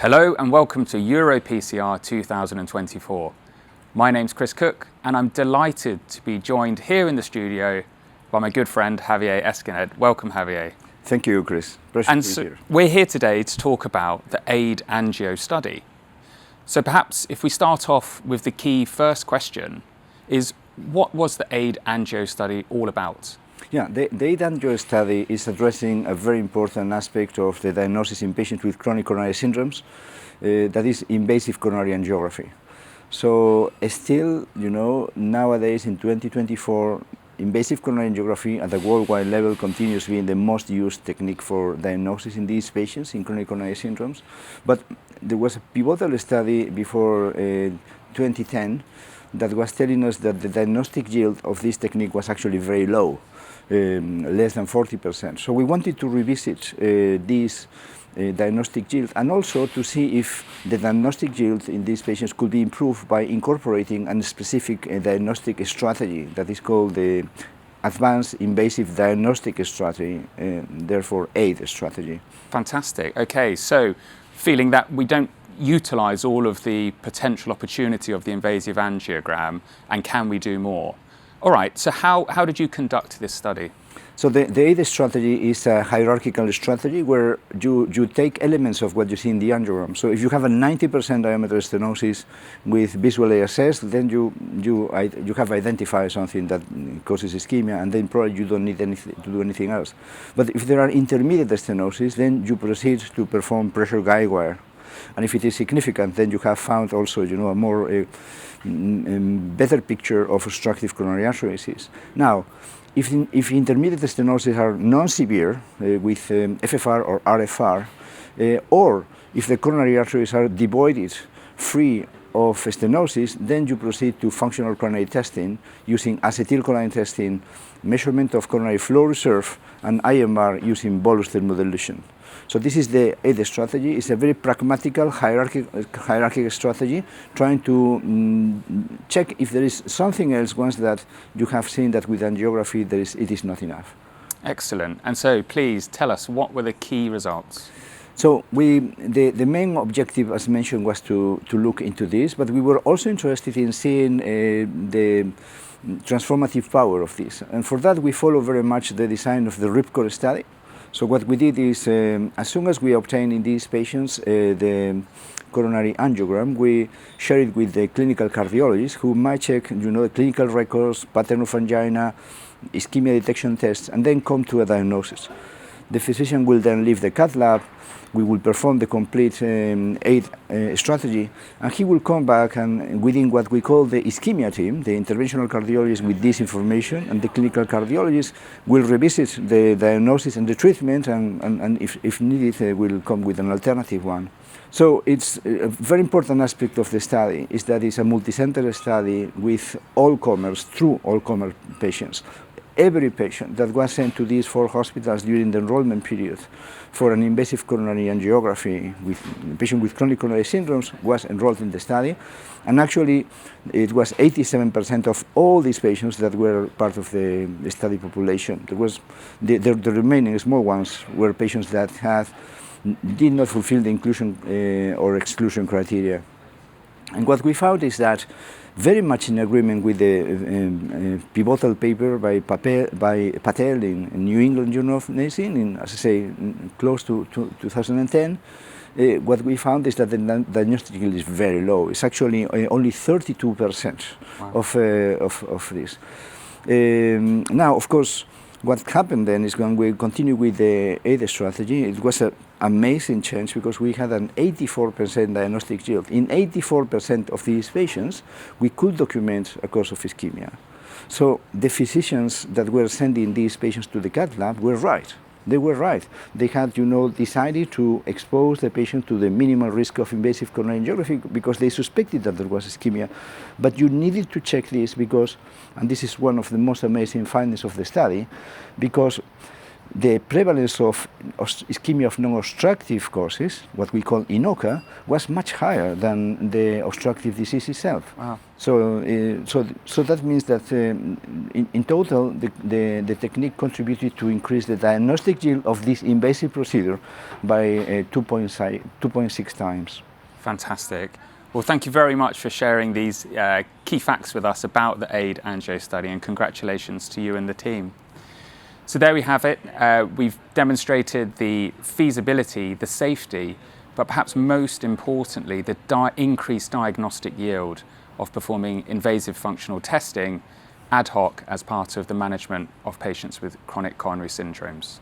Hello and welcome to EuroPCR 2024. My name's Chris Cook and I'm delighted to be joined here in the studio by my good friend Javier Escaned. Welcome, Javier. Thank you, Chris. Pleasure And to be so here. we're here today to talk about the AID-ANGIO study. So perhaps if we start off with the key first question is, what was the AID-ANGIO study all about? Yeah, the AID-ANGIO study is addressing a very important aspect of the diagnosis in patients with chronic coronary syndromes, that is invasive coronary angiography. So still, nowadays in 2024, invasive coronary angiography at the worldwide level continues being the most used technique for diagnosis in these patients in chronic coronary syndromes. But there was a pivotal study before 2010 that was telling us that the diagnostic yield of this technique was actually very low, less than 40%. So we wanted to revisit this diagnostic yield and also to see if the diagnostic yield in these patients could be improved by incorporating a specific diagnostic strategy that is called the Advanced Invasive Diagnostic Strategy, therefore AID strategy. Fantastic. Okay, so feeling that we don't utilize all of the potential opportunity of the invasive angiogram, and can we do more? All right, so how did you conduct this study? So the AID strategy is a hierarchical strategy where you take elements of what you see in the angiogram. So if you have a 90% diameter stenosis with visually assessed, then you have identified something that causes ischemia, and then probably you don't need to do anything else. But if there are intermediate stenosis, then you proceed to perform pressure guide wire. And if it is significant, then you have found also, a more better picture of obstructive coronary artery disease. Now, if intermediate stenosis are non-severe with FFR or RFR, or if the coronary arteries are devoided, free of stenosis, then you proceed to functional coronary testing using acetylcholine testing, measurement of coronary flow reserve, and IMR using bolus thermodilution. So this is the AID strategy. It's a very pragmatical, hierarchical strategy, trying to check if there is something else once that you have seen that with angiography it is not enough. Excellent. And so please tell us, what were the key results? So the main objective, as mentioned, was to look into this, but we were also interested in seeing the transformative power of this. And for that, we follow very much the design of the RIPCOR study. So what we did is, as soon as we obtained in these patients the coronary angiogram, we share it with the clinical cardiologist who might check, the clinical records, pattern of angina, ischemia detection tests, and then come to a diagnosis. The physician will then leave the cath lab. We will perform the complete AID strategy, and he will come back and within what we call the ischemia team, the interventional cardiologist with this information, and the clinical cardiologist will revisit the diagnosis and the treatment, and if needed, will come with an alternative one. So it's a very important aspect of the study is that it's a multicenter study with all comers, true all-comer patients. Every patient that was sent to these 4 hospitals during the enrollment period for an invasive coronary angiography with a patient with chronic coronary syndromes was enrolled in the study. And actually, it was 87% of all these patients that were part of the study population. There was the remaining small ones were patients that did not fulfill the inclusion or exclusion criteria. And what we found is that, very much in agreement with the pivotal paper by Patel in New England Journal of Medicine, as I say, close to 2010, what we found is that the diagnostic yield is very low. It's actually only 32% of this. Now, of course, what happened then is when we continue with the AID strategy, it was an amazing change because we had an 84% diagnostic yield. In 84% of these patients, we could document a cause of ischemia. So the physicians that were sending these patients to the cath lab were right. They were right. They had, decided to expose the patient to the minimal risk of invasive coronary angiography because they suspected that there was ischemia. But you needed to check this because, and this is one of the most amazing findings of the study, because the prevalence of ischemia of non-obstructive causes, what we call INOCA, was much higher than the obstructive disease itself. Wow. So that means that in total, the technique contributed to increase the diagnostic yield of this invasive procedure by 2.6 times. Fantastic. Well, thank you very much for sharing these key facts with us about the AID-ANGIO study, and congratulations to you and the team. So there we have it. We've demonstrated the feasibility, the safety, but perhaps most importantly, the increased diagnostic yield of performing invasive functional testing ad hoc as part of the management of patients with chronic coronary syndromes.